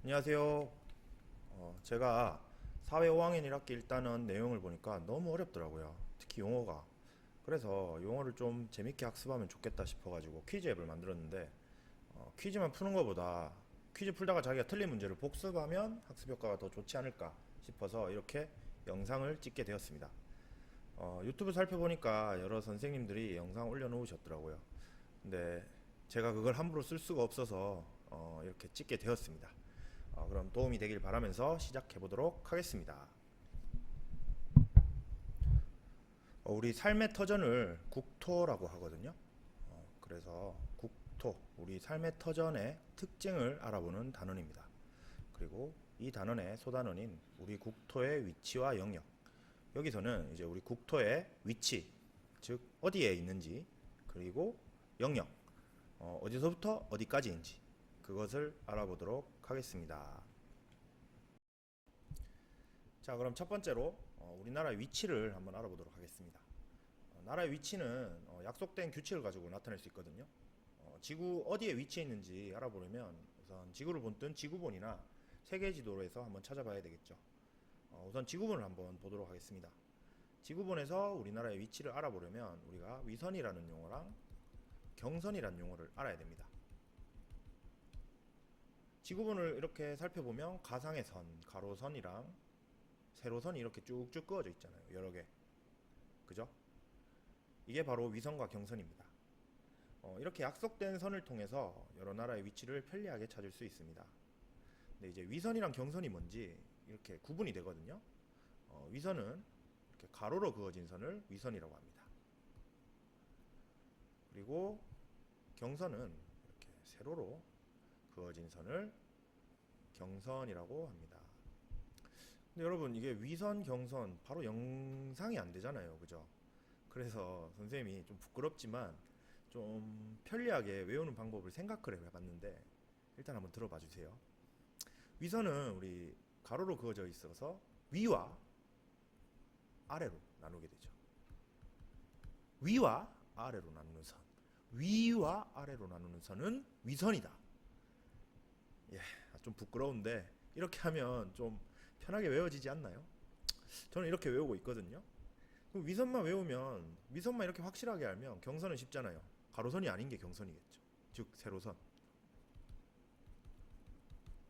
안녕하세요. 제가 사회 5학년 1학기 일단은 내용을 보니까 너무 어렵더라고요. 특히 용어가. 그래서 용어를 좀 재밌게 학습하면 좋겠다 싶어가지고 퀴즈 앱을 만들었는데 퀴즈만 푸는 것보다 퀴즈 풀다가 자기가 틀린 문제를 복습하면 학습 효과가 더 좋지 않을까 싶어서 이렇게 영상을 찍게 되었습니다. 유튜브 살펴보니까 여러 선생님들이 영상 올려놓으셨더라고요. 근데 제가 그걸 함부로 쓸 수가 없어서 이렇게 찍게 되었습니다. 그럼 도움이 되길 바라면서 시작해 보도록 하겠습니다. 우리 삶의 터전을 국토라고 하거든요. 그래서 국토, 우리 삶의 터전의 특징을 알아보는 단원입니다. 그리고 이 단원의 소단원인 우리 국토의 위치와 영역. 여기서는 이제 우리 국토의 위치, 즉 어디에 있는지, 그리고 영역, 어디서부터 어디까지인지 그것을 알아보도록 하겠습니다. 자, 그럼 첫 번째로 우리나라의 위치를 한번 알아보도록 하겠습니다. 나라의 위치는 약속된 규칙을 가지고 나타낼 수 있거든요. 지구 어디에 위치해 있는지 알아보려면 우선 지구를 본뜬 지구본이나 세계 지도에서 한번 찾아봐야 되겠죠. 우선 지구본을 한번 보도록 하겠습니다. 지구본에서 우리나라의 위치를 알아보려면 우리가 위선이라는 용어랑 경선이라는 용어를 알아야 됩니다. 지구본을 이렇게 살펴보면 가상의 선, 가로선이랑 세로선이 이렇게 쭉쭉 그어져 있잖아요. 여러 개. 그죠? 이게 바로 위선과 경선입니다. 이렇게 약속된 선을 통해서 여러 나라의 위치를 편리하게 찾을 수 있습니다. 근데 이제 위선이랑 경선이 뭔지 이렇게 구분이 되거든요. 위선은 이렇게 가로로 그어진 선을 위선이라고 합니다. 그리고 경선은 이렇게 세로로 그어진 선을 경선이라고 합니다. 근데 여러분 이게 위선, 경선 바로 영상이 안 되잖아요. 그죠? 그래서 선생님이 좀 부끄럽지만 좀 편리하게 외우는 방법을 생각을 해봤는데 일단 한번 들어봐 주세요. 위선은 우리 가로로 그어져 있어서 위와 아래로 나누게 되죠. 위와 아래로 나누는 선. 위와 아래로 나누는 선은 위선이다. 예, 좀 부끄러운데 이렇게 하면 좀 편하게 외워지지 않나요? 저는 이렇게 외우고 있거든요. 그럼 위선만 외우면 위선만 이렇게 확실하게 알면 경선은 쉽잖아요. 가로선이 아닌 게 경선이겠죠. 즉 세로선.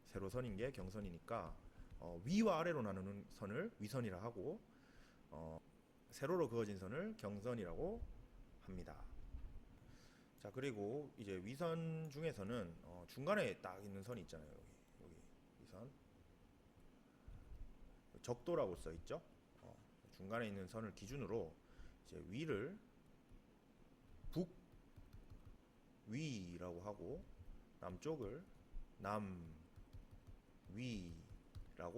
세로선인 게 경선이니까 위와 아래로 나누는 선을 위선이라 하고 세로로 그어진 선을 경선이라고 합니다. 자, 그리고 이제 위선 중에서는 중간에 딱 있는 선이 있잖아요. 여기 위선 적도라고 써 있죠. 중간에 있는 선을 기준으로 이제 위를 북위라고 하고 남쪽을 남위라고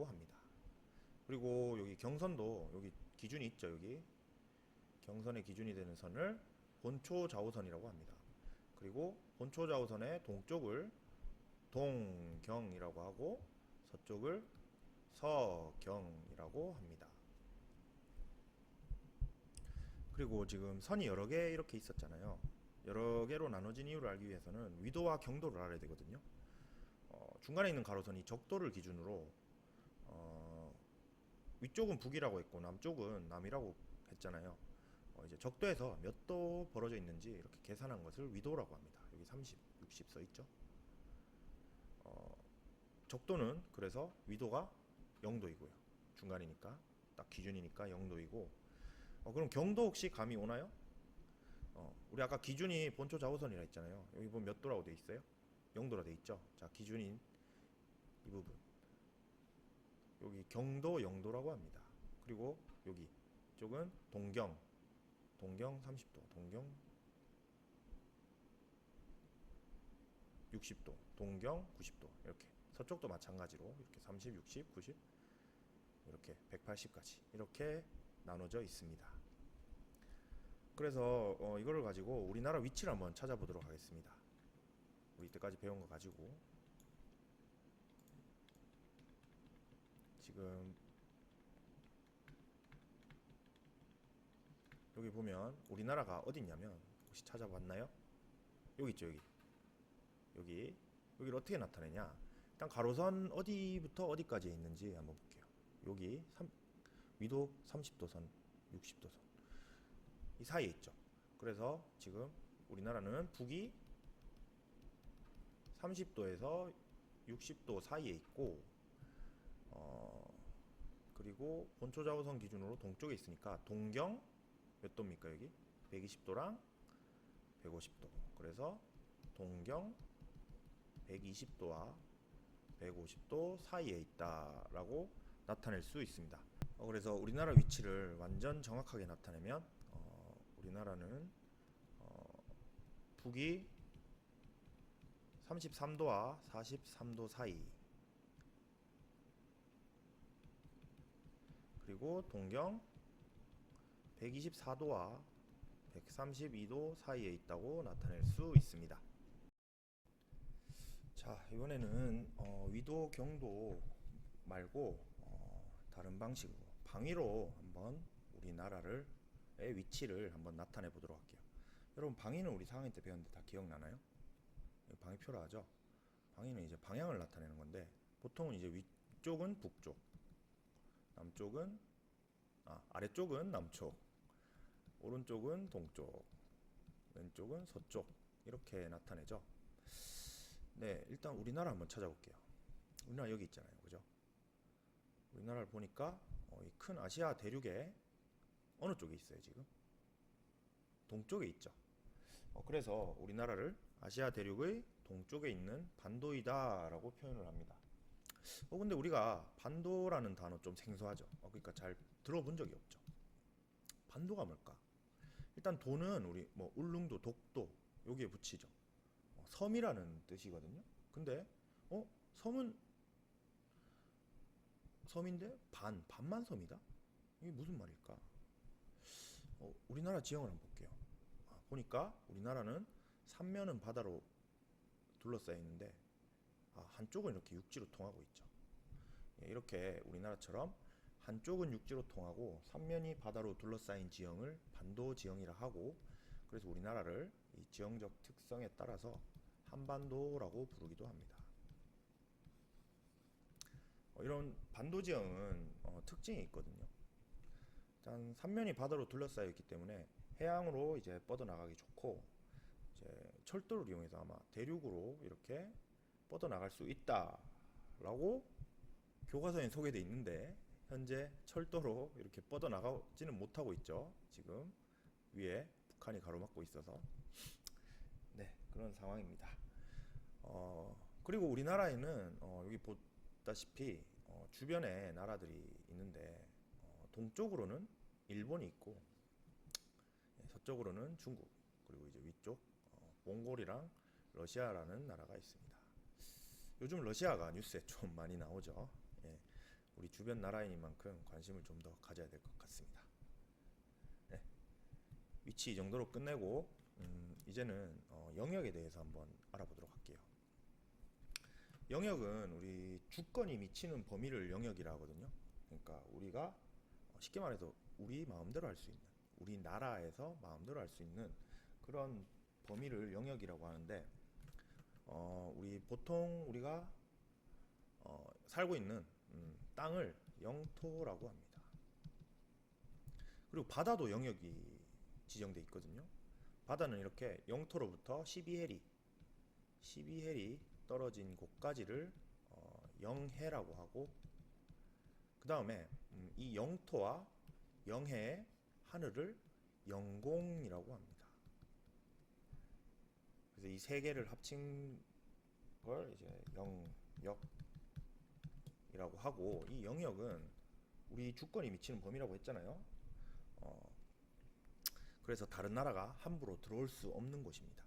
합니다. 그리고 여기 경선도 여기 기준이 있죠. 여기 경선의 기준이 되는 선을 본초 좌우선이라고 합니다. 그리고 본초 좌우선의 동쪽을 동경이라고 하고 서쪽을 서경이라고 합니다. 그리고 지금 선이 여러 개 이렇게 있었잖아요. 여러 개로 나눠진 이유를 알기 위해서는 위도와 경도를 알아야 되거든요. 중간에 있는 가로선이 적도를 기준으로 위쪽은 북이라고 했고 남쪽은 남이라고 했잖아요. 이제 적도에서 몇 도 벌어져 있는지 이렇게 계산한 것을 위도라고 합니다. 여기 30, 60 써 있죠. 적도는 그래서 위도가 0도이고요. 중간이니까 딱 기준이니까 0도이고. 그럼 경도 혹시 감이 오나요? 우리 아까 기준이 본초 좌우선이라 했잖아요. 여기 보면 몇 도라고 돼 있어요? 0도라 돼 있죠. 자, 기준인 이 부분. 여기 경도 0도라고 합니다. 그리고 여기 이쪽은 동경 30도, 동경 60도, 동경 90도 이렇게 서쪽도 마찬가지로 이렇게 30, 60, 90 이렇게 180까지 이렇게 나눠져 있습니다. 그래서 이거를 가지고 우리나라 위치를 한번 찾아보도록 하겠습니다. 우리 이때까지 배운 거 가지고 지금 여기 보면 우리나라가 어디 있냐면 혹시 찾아봤나요? 여기 있죠. 여기를 어떻게 나타내냐? 일단 가로선 어디부터 어디까지 있는지 한번 볼게요. 여기 위도 30도선, 60도선 이 사이에 있죠. 그래서 지금 우리나라는 북이 30도에서 60도 사이에 있고, 그리고 본초 좌우선 기준으로 동쪽에 있으니까 동경 몇 도입니까? 여기 120도랑 150도. 그래서 동경 120도와 150도 사이에 있다라고 나타낼 수 있습니다. 그래서 우리나라 위치를 완전 정확하게 나타내면 우리나라는 북이 33도와 43도 사이, 그리고 동경 124도와 132도 사이에 있다고 나타낼 수 있습니다. 자, 이번에는 위도 경도 말고 다른 방식으로 방위로 한번 우리나라의 위치를 한번 나타내 보도록 할게요. 여러분, 방위는 우리 4학년 때 배웠는데 다 기억나나요? 방위표라 하죠. 방위는 이제 방향을 나타내는 건데, 보통은 이제 위쪽은 북쪽, 남쪽은 아래쪽은 남쪽, 오른쪽은 동쪽, 왼쪽은 서쪽, 이렇게 나타내죠. 네, 일단 우리나라 한번 찾아볼게요. 우리나라 여기 있잖아요, 그죠? 우리나라를 보니까 이 큰 아시아 대륙에 어느 쪽에 있어요, 지금? 동쪽에 있죠. 그래서 우리나라를 아시아 대륙의 동쪽에 있는 반도이다라고 표현을 합니다. 근데 우리가 반도라는 단어 좀 생소하죠. 그러니까 잘 들어본 적이 없죠. 반도가 뭘까? 일단 도는 우리 뭐 울릉도, 독도 여기에 붙이죠. 섬이라는 뜻이거든요. 근데 섬은 섬인데 반만 섬이다? 이게 무슨 말일까? 우리나라 지형을 한번 볼게요. 보니까 우리나라는 삼면은 바다로 둘러싸여 있는데 한쪽은 이렇게 육지로 통하고 있죠. 이렇게 우리나라처럼 한쪽은 육지로 통하고 삼면이 바다로 둘러싸인 지형을 반도 지형이라 하고, 그래서 우리나라를 이 지형적 특성에 따라서 한반도라고 부르기도 합니다. 이런 반도 지형은 특징이 있거든요. 일단 삼면이 바다로 둘러싸여 있기 때문에 해양으로 이제 뻗어나가기 좋고, 이제 철도를 이용해서 아마 대륙으로 이렇게 뻗어나갈 수 있다라고 교과서에 소개되어 있는데, 현재 철도로 이렇게 뻗어나가지는 못하고 있죠. 지금 위에 북한이 가로막고 있어서. 네, 그런 상황입니다. 그리고 우리나라에는 여기 보다시피 주변에 나라들이 있는데, 동쪽으로는 일본이 있고, 서쪽으로는 중국, 그리고 이제 위쪽 몽골이랑 러시아라는 나라가 있습니다. 요즘 러시아가 뉴스에 좀 많이 나오죠. 예, 우리 주변 나라이니만큼 관심을 좀 더 가져야 될 것 같습니다. 네, 위치 이 정도로 끝내고 이제는 영역에 대해서 한번 알아보도록 할게요. 영역은 우리 주권이 미치는 범위를 영역이라 하거든요. 그러니까 우리가 쉽게 말해서 우리 마음대로 할 수 있는, 우리나라에서 마음대로 할 수 있는 그런 범위를 영역이라고 하는데, 우리 보통 우리가 살고 있는 땅을 영토라고 합니다. 그리고 바다도 영역이 지정돼 있거든요. 바다는 이렇게 영토로부터 12해리 떨어진 곳까지를 영해라고 하고, 그 다음에 이 영토와 영해의 하늘을 영공이라고 합니다. 그래서 이 세 개를 합친 걸 이제 영역이라고 하고, 이 영역은 우리 주권이 미치는 범위라고 했잖아요. 그래서 다른 나라가 함부로 들어올 수 없는 곳입니다.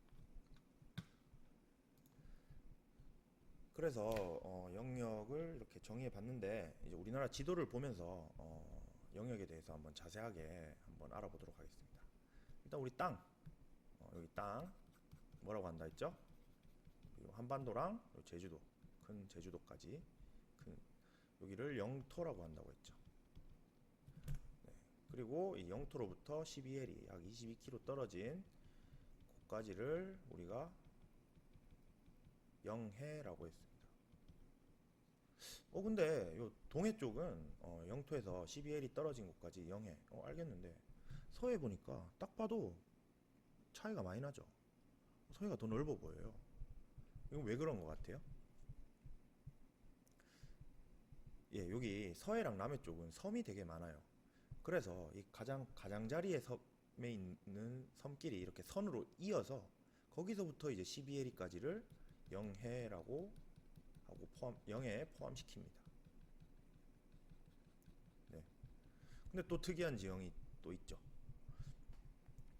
그래서 영역을 이렇게 정의해 봤는데, 이제 우리나라 지도를 보면서 영역에 대해서 한번 자세하게 한번 알아보도록 하겠습니다. 일단 우리 땅, 여기 땅 뭐라고 한다 했죠? 한반도랑 제주도, 큰 제주도까지 여기를 영토라고 한다고 했죠. 네. 그리고 이 영토로부터 12해리, 약 22km 떨어진 곳까지를 우리가 영해라고 했습니다. 근데 요 동해 쪽은 영토에서 12L이 떨어진 곳까지 영해. 알겠는데 서해 보니까 딱 봐도 차이가 많이 나죠. 서해가 더 넓어 보여요. 이건 왜 그런 것 같아요? 예, 여기 서해랑 남해 쪽은 섬이 되게 많아요. 그래서 이 가장자리의 섬에 있는 섬끼리 이렇게 선으로 이어서 거기서부터 이제 12L까지를 영해라고 하고 영해에 포함시킵니다. 네. 근데 또 특이한 지형이 또 있죠.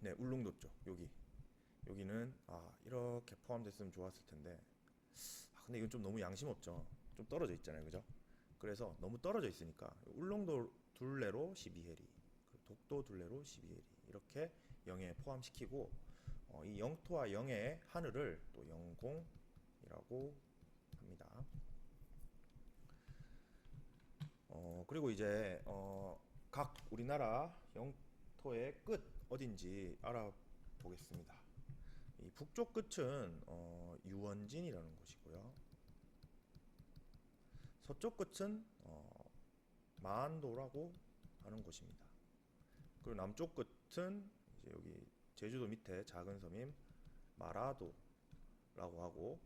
네, 울릉도 쪽 여기는 이렇게 포함됐으면 좋았을 텐데 근데 이건 좀 너무 양심 없죠. 좀 떨어져 있잖아요, 그죠? 그래서 너무 떨어져 있으니까 울릉도 둘레로 12해리, 독도 둘레로 12해리 이렇게 영해에 포함시키고 이 영토와 영해의 하늘을 또 영공이라고 합니다. 그리고 이제 각 우리나라 영토의 끝 어딘지 알아보겠습니다. 이 북쪽 끝은 유원진이라는 곳이고요. 서쪽 끝은 마안도라고 하는 곳입니다. 그리고 남쪽 끝은 이제 여기 제주도 밑에 작은 섬인 마라도라고 하고,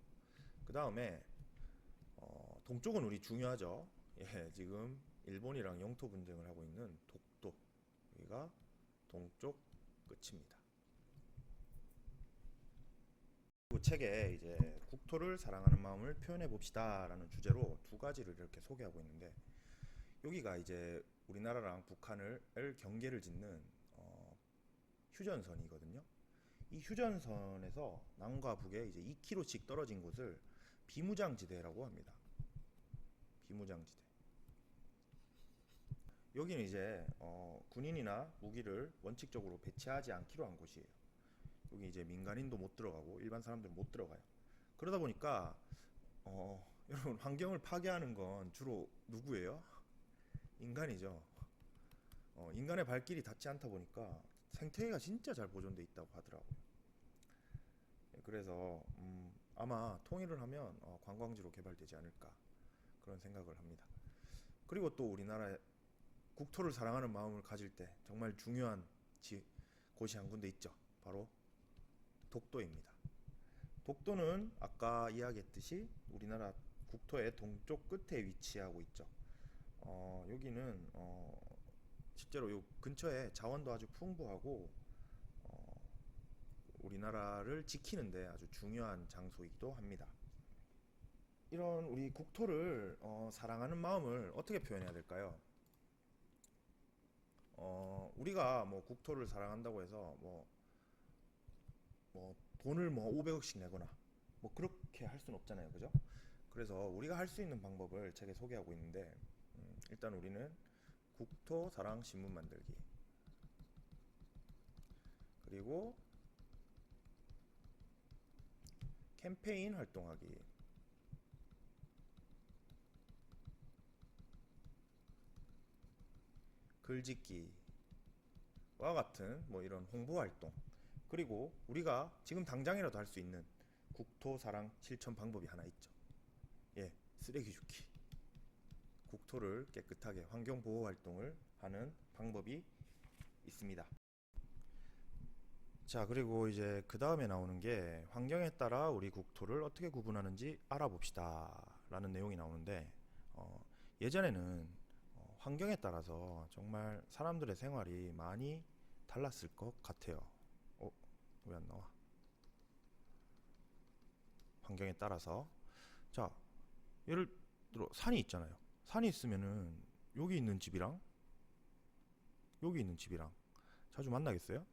그 다음에 동쪽은 우리 중요하죠. 예, 지금 일본이랑 영토 분쟁을 하고 있는 독도, 여기가 동쪽 끝입니다. 그 책에 이제 국토를 사랑하는 마음을 표현해 봅시다라는 주제로 두 가지를 이렇게 소개하고 있는데, 여기가 이제 우리나라랑 북한을 경계를 짓는 휴전선이거든요. 이 휴전선에서 남과 북에 이제 2km씩 떨어진 곳을 비무장지대라고 합니다. 비무장지대. 여기는 이제 군인이나 무기를 원칙적으로 배치하지 않기로 한 곳이에요. 여기 이제 민간인도 못 들어가고 일반 사람들은 못 들어가요. 그러다 보니까 여러분, 환경을 파괴하는 건 주로 누구예요? 인간이죠. 인간의 발길이 닿지 않다 보니까 생태계가 진짜 잘 보존돼 있다고 하더라고요. 그래서 아마 통일을 하면 관광지로 개발되지 않을까 그런 생각을 합니다. 그리고 또 우리나라의 국토를 사랑하는 마음을 가질 때 정말 중요한 곳이 한 군데 있죠. 바로 독도입니다. 독도는 아까 이야기했듯이 우리나라 국토의 동쪽 끝에 위치하고 있죠. 여기는 실제로 요 근처에 자원도 아주 풍부하고 우리나라를 지키는데 아주 중요한 장소이기도 합니다. 이런 우리 국토를 사랑하는 마음을 어떻게 표현해야 될까요? 우리가 뭐 국토를 사랑한다고 해서 뭐 돈을 뭐 500억씩 내거나 뭐 그렇게 할 수는 없잖아요, 그죠? 그래서 우리가 할 수 있는 방법을 책에 소개하고 있는데, 일단 우리는 국토 사랑 신문 만들기, 그리고 캠페인 활동하기, 글짓기와 같은 뭐 이런 홍보 활동, 그리고 우리가 지금 당장이라도 할 수 있는 국토 사랑 실천 방법이 하나 있죠. 예, 쓰레기 줍기. 국토를 깨끗하게 환경 보호 활동을 하는 방법이 있습니다. 자, 그리고 이제 그 다음에 나오는 게 환경에 따라 우리 국토를 어떻게 구분하는지 알아봅시다 라는 내용이 나오는데, 예전에는 환경에 따라서 정말 사람들의 생활이 많이 달랐을 것 같아요. 왜 안 나와? 환경에 따라서. 자, 예를 들어 산이 있잖아요. 산이 있으면은 여기 있는 집이랑 여기 있는 집이랑 자주 만나겠어요?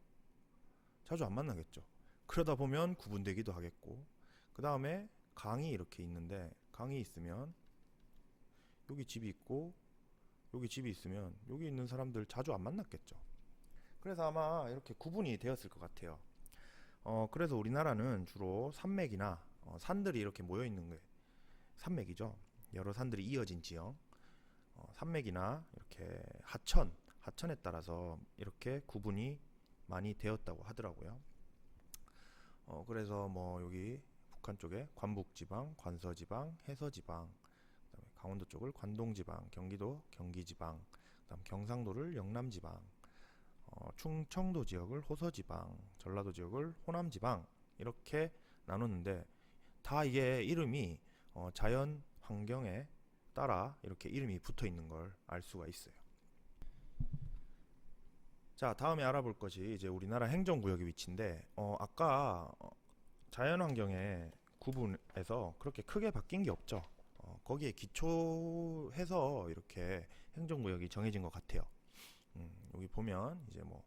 자주 안 만나겠죠. 그러다 보면 구분되기도 하겠고, 그 다음에 강이 이렇게 있는데, 강이 있으면 여기 집이 있고 여기 집이 있으면 여기 있는 사람들 자주 안 만났겠죠. 그래서 아마 이렇게 구분이 되었을 것 같아요. 그래서 우리나라는 주로 산맥이나 산들이 이렇게 모여 있는 게 산맥이죠. 여러 산들이 이어진 지형, 산맥이나 이렇게 하천에 따라서 이렇게 구분이 많이 되었다고 하더라고요. 그래서 뭐 여기 북한 쪽에 관북지방, 관서지방, 해서지방, 그다음에 강원도 쪽을 관동지방, 경기도 경기지방, 그다음 경상도를 영남지방, 충청도 지역을 호서지방, 전라도 지역을 호남지방 이렇게 나눴는데 다 이게 이름이 자연 환경에 따라 이렇게 이름이 붙어 있는 걸 알 수가 있어요. 자, 다음에 알아볼 것이 이제 우리나라 행정구역의 위치인데 아까 자연 환경의 구분에서 그렇게 크게 바뀐 게 없죠. 거기에 기초해서 이렇게 행정구역이 정해진 것 같아요. 여기 보면 이제 뭐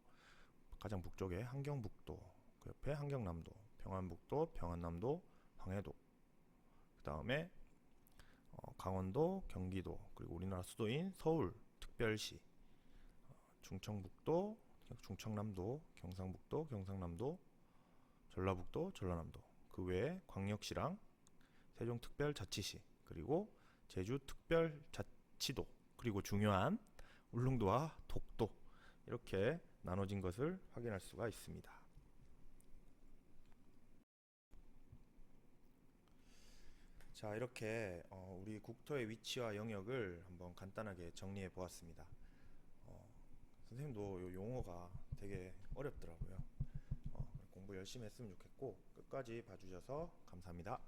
가장 북쪽에 함경북도, 그 옆에 함경남도, 평안북도, 평안남도, 황해도, 그 다음에 강원도, 경기도, 그리고 우리나라 수도인 서울, 특별시, 충청북도, 충청남도, 경상북도, 경상남도, 전라북도, 전라남도, 그 외에 광역시랑 세종특별자치시, 그리고 제주특별자치도, 그리고 중요한 울릉도와 독도 이렇게 나눠진 것을 확인할 수가 있습니다. 자, 이렇게 우리 국토의 위치와 영역을 한번 간단하게 정리해 보았습니다. 선생님도 요 용어가 되게 어렵더라고요. 공부 열심히 했으면 좋겠고 끝까지 봐주셔서 감사합니다.